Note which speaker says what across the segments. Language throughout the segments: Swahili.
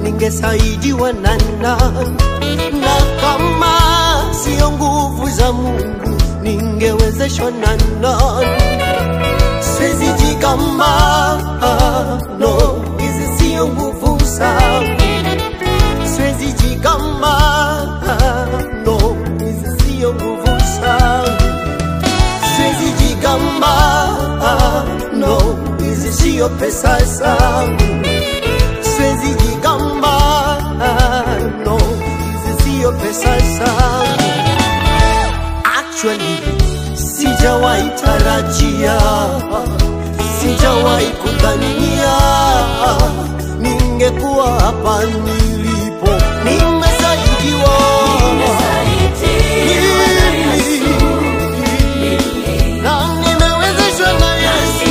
Speaker 1: Ningesaidiwa na nani? Na kama sio nguvu za Mungu ningewezeshwa na nani? Siwezi jigamba, no, hizi sio nguvu zangu. Siwezi jigamba, no, hizi sio nguvu zangu. Siwezi jigamba, no, hizi sio pesa zangu. Siwezi jigamba, no, hizi sio pesa zangu. Actually, sijawahi tarajia, sijawahi kudhania ningekuwa hapa nilipo. Nimesaidiwa na nimewezeshwa na Yesu.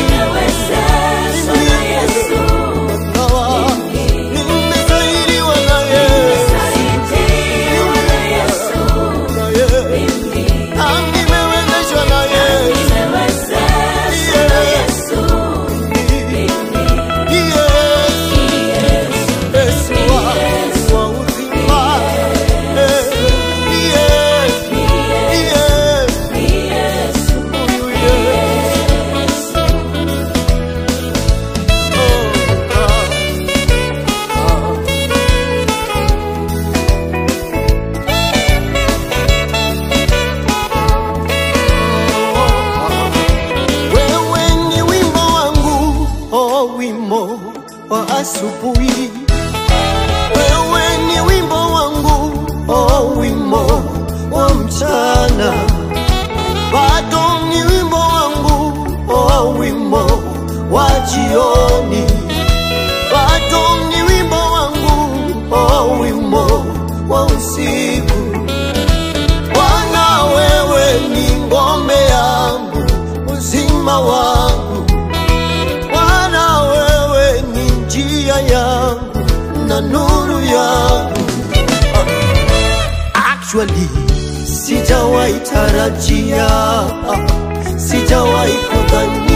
Speaker 1: Asubuhi, wewe ni wimbo wangu, oh, wimbo wa mchana. Bado ni wimbo wangu, oh, wimbo wa jioni. Bado ni wimbo wangu, oh, wimbo wa usiku. Bwana, wewe ni ngome yangu, uzima wangu. Bwana, wewe ni njia yangu na nuru yangu. Actually, sijawahi tarajia, sijawahi kudhania